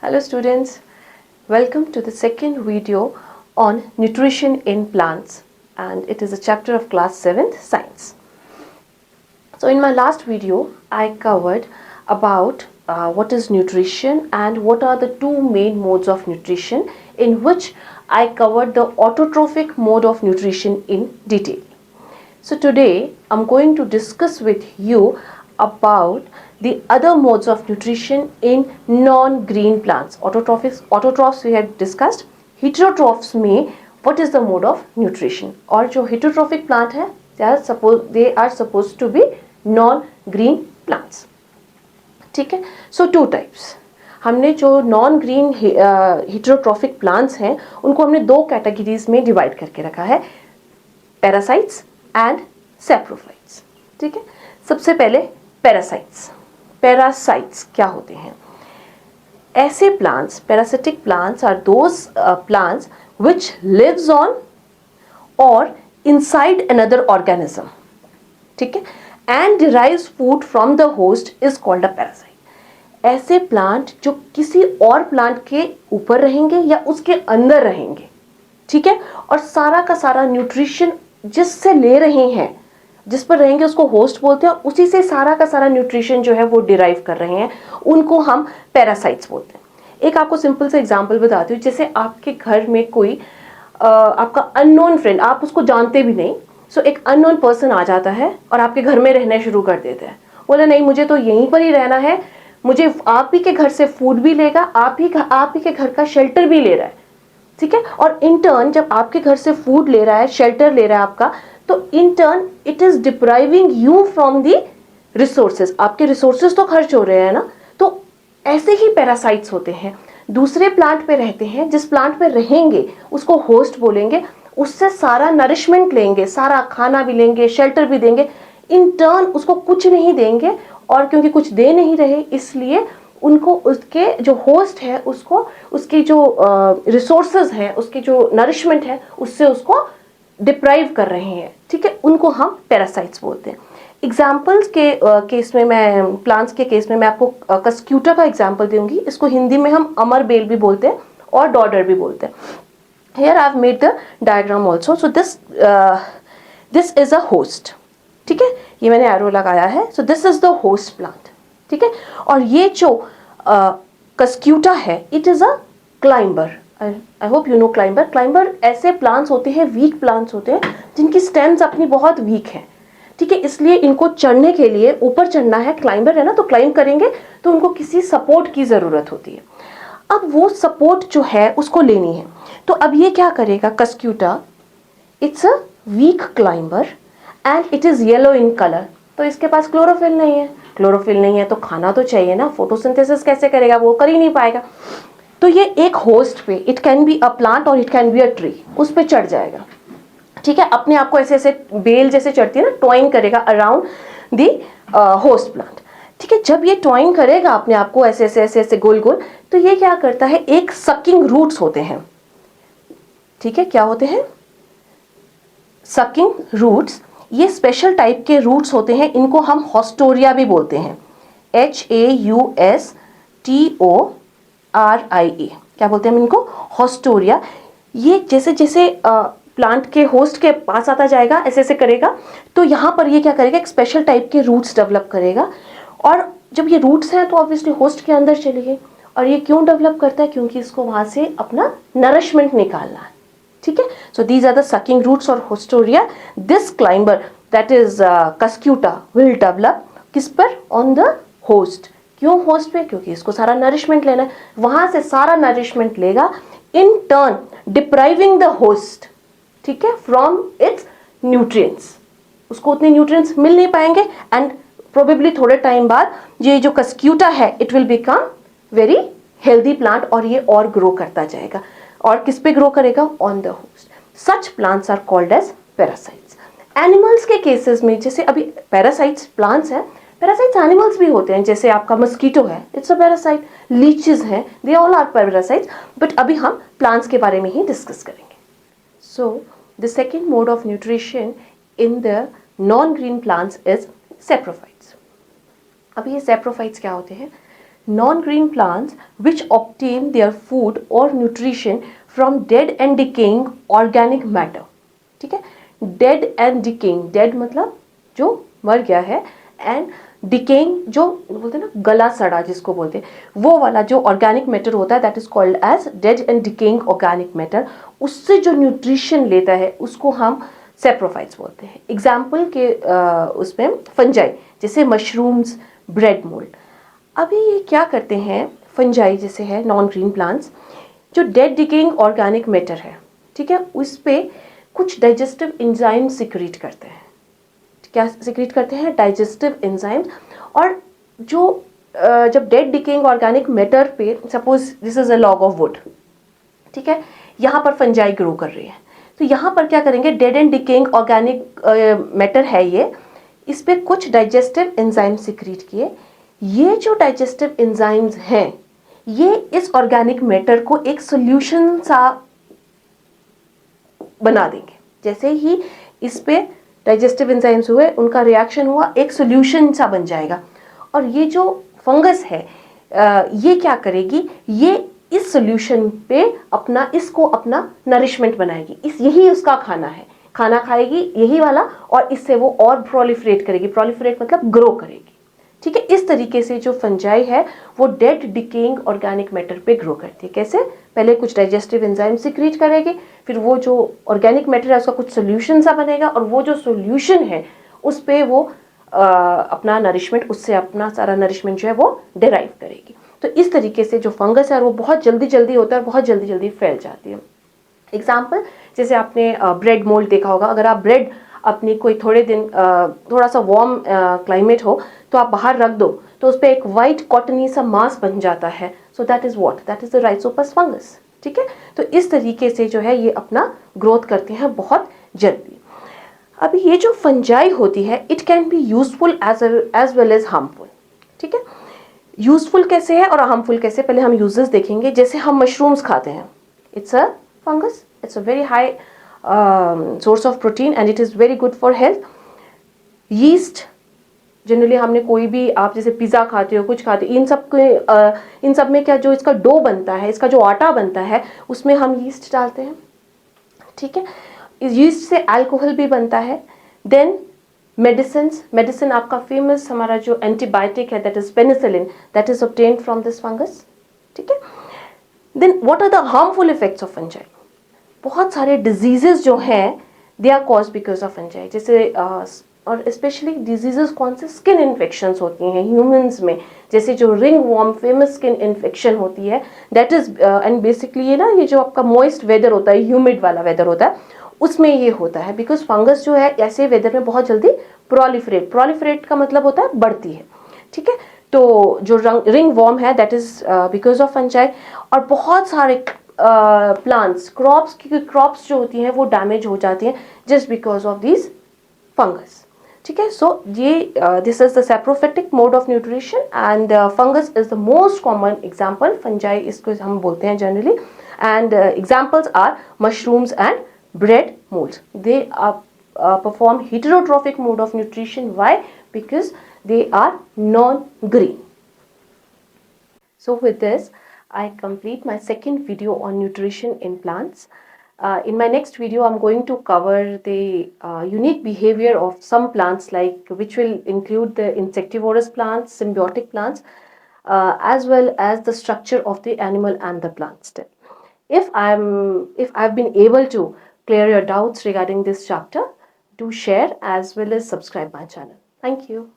Hello students, welcome to the second video on nutrition in plants, and it is a chapter of class 7th science. So in my last video I covered about what is nutrition and what are the two main modes of nutrition, in which I covered the autotrophic mode of nutrition in detail. So today I'm going to discuss with you about the other modes of nutrition in non-green plants. Autotrophs we had discussed. Heterotrophs में what is the mode of nutrition? और जो heterotrophic plant है, they are supposed to be non-green plants. ठीक है? So two types. हमने जो non green heterotrophic plants हैं उनको हमने दो कैटेगरीज में डिवाइड करके रखा है, पैरासाइट्स एंड सैप्रोफाइट्स. ठीक है, सबसे पहले पैरासाइट्स. पैरासाइट्स क्या होते हैं? ऐसे plants, parasitic plants are those plants which lives on और इनसाइड अनदर ऑर्गेनिज्म. ठीक है, and derives food from the host is called a parasite. ऐसे प्लांट जो किसी और प्लांट के ऊपर रहेंगे या उसके अंदर रहेंगे, ठीक है, और सारा का सारा न्यूट्रिशन जिससे ले रहे हैं, जिस पर रहेंगे उसको होस्ट बोलते हैं, और उसी से सारा का सारा न्यूट्रिशन जो है वो डिराइव कर रहे हैं, उनको हम पैरासाइट्स बोलते हैं. एक आपको सिंपल सा एग्जांपल बताती हूँ. जैसे आपके घर में कोई आपका अननोन फ्रेंड, आप उसको जानते भी नहीं, सो एक अननोन पर्सन आ जाता है और आपके घर में रहना शुरू कर देता है. बोले नहीं, मुझे तो यहीं पर ही रहना है, मुझे आप ही के घर से फूड भी लेगा, आप ही के घर का शेल्टर भी ले रहा है. ठीक है, और इन टर्न जब आपके घर से फूड ले रहा है, शेल्टर ले रहा है आपका, तो in turn it is depriving you from the resources. आपके रिसोर्सेज तो खर्च हो रहे हैं ना. तो ऐसे ही पैरासाइट्स होते हैं, दूसरे प्लांट पे रहते हैं, जिस प्लांट पे रहेंगे उसको होस्ट बोलेंगे, उससे सारा नरिशमेंट लेंगे, सारा खाना भी लेंगे, शेल्टर भी देंगे. इन टर्न उसको कुछ नहीं देंगे, और क्योंकि कुछ दे नहीं रहे इसलिए उनको उसके जो होस्ट है उसको उसकी जो रिसोर्सेज हैं, उसकी जो नरिशमेंट है, उससे उसको डिप्राइव कर रहे हैं. ठीक है, उनको हम पैरासाइट्स बोलते हैं. एग्जाम्पल्स के केस में, मैं प्लांट्स के केस में मैं आपको कस्क्यूटा का एग्जाम्पल दूंगी. इसको हिंदी में हम अमर बेल भी बोलते हैं और डॉडर भी बोलते हैं. Here I have made the diagram also. So this is a host. ठीक है, ये मैंने एरो लगाया है. So this is the host plant. ठीक है, और ये जो कस्क्यूटा है, it is a climber. I hope you know climber. Climber ऐसे प्लांट्स होते हैं, वीक प्लांट्स होते हैं, जिनकी स्टेम्स अपनी बहुत वीक हैं. ठीक है, इसलिए इनको चढ़ने के लिए, ऊपर चढ़ना है, क्लाइंबर है ना, तो क्लाइंब करेंगे तो उनको किसी सपोर्ट की ज़रूरत होती है. अब वो सपोर्ट जो है उसको लेनी है. तो अब ये क्या करेगा Cuscuta? It's a weak climber and it is yellow in colour. तो इसके पास क्लोरोफिल नहीं है. क्लोरोफिल नहीं है तो खाना तो चाहिए ना, फोटोसिंथेसिस कैसे करेगा? वो कर ही नहीं पाएगा. तो ये एक होस्ट पे, it can be a plant और it can be a tree, उस पे चढ़ जाएगा. ठीक है, अपने आप को ऐसे ऐसे बेल जैसे चढ़ती है ना, टॉइंग करेगा अराउंड दी होस्ट प्लांट. ठीक है, जब ये टॉइंग करेगा अपने आप को ऐसे ऐसे ऐसे ऐसे गोल गोल, तो ये क्या करता है, एक सकिंग रूट्स होते हैं. ठीक है, क्या होते हैं? Sucking roots. ये स्पेशल टाइप के रूट्स होते हैं, इनको हम हॉस्टोरिया भी बोलते हैं. HAUSTORIA. क्या बोलते हैं हम इनको? हॉस्टोरिया. ये जैसे जैसे प्लांट के होस्ट के पास आता जाएगा, ऐसे ऐसे करेगा, तो यहाँ पर ये क्या करेगा, एक स्पेशल टाइप के रूट्स डेवलप करेगा. और जब ये रूट्स हैं तो ऑब्वियसली होस्ट के अंदर चले गए. और ये क्यों डेवलप करता है? क्योंकि इसको वहाँ से अपना नरिशमेंट निकालना है. ठीक है, so these are the sucking roots और haustoria. This climber that is cuscuta will develop किस पर? On the host. क्यों होस्ट पे? क्योंकि इसको सारा नरिशमेंट लेना है, वहां से सारा नरिशमेंट लेगा, in turn depriving the host, ठीक है, फ्रॉम इट्स न्यूट्रिएंट्स. उसको उतने न्यूट्रिएंट्स मिल नहीं पाएंगे एंड प्रोबेबली थोड़े टाइम बाद ये जो कस्क्यूटा है it will become very healthy plant, और ये और ग्रो करता जाएगा. और किस पे ग्रो करेगा? On the host. Such plants are called as parasites. Animals के केसेस में, जैसे अभी पैरासाइट्स प्लांट्स हैं, पैरासाइट्स एनिमल्स भी होते हैं. जैसे आपका मस्कीटो है, इट्स अ पैरासाइट. लीचेस हैं, they all are parasites. But अभी हम प्लांट्स के बारे में ही डिस्कस करेंगे. So the second mode of nutrition in the non green plants is saprophytes. अभी ये सैप्रोफाइट्स क्या होते हैं? non-green plants which obtain their food or nutrition from dead and decaying organic matter. ठीक है, dead and decaying, dead मतलब जो मर गया है, and decaying जो बोलते हैं ना गला सड़ा जिसको बोलते हैं, वो वाला जो ऑर्गेनिक मैटर होता है that is called as dead and decaying organic matter. उससे जो न्यूट्रिशन लेता है उसको हम सेप्रोफाइट्स बोलते हैं. एग्जाम्पल के उसमें फंजाई जैसे मशरूम्स, ब्रेड मोल्ड. अभी ये क्या करते हैं, फंजाई जैसे है नॉन ग्रीन प्लांट्स, जो डेड डिकेइंग ऑर्गेनिक मैटर है, ठीक है, उस पर कुछ डाइजेस्टिव एंजाइम सिक्रीट करते हैं. क्या सिक्रीट करते हैं? Digestive enzymes. और जो जब डेड डिकेइंग ऑर्गेनिक मैटर पे, suppose this is a log of would, ठीक है, यहाँ पर फंजाई ग्रो कर रही है, तो यहाँ पर क्या करेंगे, dead and decaying organic matter है ये, इस पे कुछ डाइजेस्टिव एंजाइम सिक्रीट किए. ये जो डाइजेस्टिव एंजाइम्स हैं ये इस ऑर्गेनिक मैटर को एक सोल्यूशन सा बना देंगे. जैसे ही इस पे डाइजेस्टिव एंजाइम्स हुए, उनका रिएक्शन हुआ, एक सोल्यूशन सा बन जाएगा. और ये जो फंगस है ये क्या करेगी, ये इस सोल्यूशन पे इसको अपना नरिशमेंट बनाएगी. यही उसका खाना है, खाना खाएगी यही वाला, और इससे वो और प्रोलिफरेट करेगी. प्रोलिफरेट मतलब ग्रो करेगी. ठीक है, इस तरीके से जो फंजाई है वो डेड डिकेइंग ऑर्गेनिक मैटर पे ग्रो करती है. कैसे? पहले कुछ डाइजेस्टिव एंजाइम सिक्रीट करेगी, फिर वो जो ऑर्गेनिक मैटर है उसका कुछ सोल्यूशन सा बनेगा, और वो जो सोल्यूशन है उस पे वो अपना नरिशमेंट, उससे अपना सारा नरिशमेंट जो है वो डिराइव करेगी. तो इस तरीके से जो फंगस है वो बहुत जल्दी होता है और बहुत जल्दी फैल जाती है. एग्जाम्पल, जैसे आपने ब्रेड मोल्ड देखा होगा. अगर आप ब्रेड अपनी कोई थोड़े दिन थोड़ा सा वार्म क्लाइमेट हो तो आप बाहर रख दो तो उस पर एक वाइट कॉटनी सा मास बन जाता है. So that is what, that is the Rhizopus fungus. ठीक है, तो इस तरीके से जो है ये अपना ग्रोथ करते हैं बहुत जल्दी. अभी ये जो फंजाई होती है it can be useful as well as harmful. ठीक है, यूजफुल कैसे है और हार्मफुल कैसे, पहले हम यूजेस देखेंगे. जैसे हम मशरूम्स खाते हैं, it's a fungus, it's a very high source of protein and it is very good for health. Yeast, generally हमने कोई भी, आप जैसे पिज़्ज़ा खाते हो, कुछ खाते हो, इन सब में क्या जो इसका डो बनता है, इसका जो आटा बनता है, उसमें हम यीस्ट डालते हैं. ठीक है, इस यीस्ट से अल्कोहल भी बनता है. देन मेडिसिन आपका फेमस हमारा जो एंटीबायोटिक है that is penicillin, that is obtained from this fungus. ठीक है, then what are the harmful effects of fungi. बहुत सारे डिजीजेस जो हैं they are cause because of fungi. जैसे और स्पेशली डिजीजेस कौन से, स्किन इन्फेक्शंस होती हैं ह्यूमंस में, जैसे जो ringworm famous skin infection होती है, दैट इज एंड बेसिकली ये ना, ये जो आपका मॉइस्ट वेदर होता है, ह्यूमिड वाला वेदर होता है, उसमें ये होता है. बिकॉज फंगस जो है ऐसे वेदर में बहुत जल्दी प्रोलिफरेट का मतलब होता है बढ़ती है. ठीक है, तो जो रिंग वॉर्म है that is because of fungi. और बहुत सारे प्लांट्स, क्रॉप्स जो होती हैं वो डैमेज हो जाती हैं just because of this fungus. ठीक है, सो ये this is the saprophytic mode of nutrition and fungus is the most common example. Fungi इसको हम बोलते हैं generally. And examples are mushrooms and bread molds. They perform heterotrophic mode of nutrition. Why? Because they are non-green. So with this, I complete my second video on nutrition in plants. In my next video, I'm going to cover the unique behavior of some plants, which will include the insectivorous plants, symbiotic plants, as well as the structure of the animal and the plant stem. If I've been able to clear your doubts regarding this chapter, do share as well as subscribe my channel. Thank you.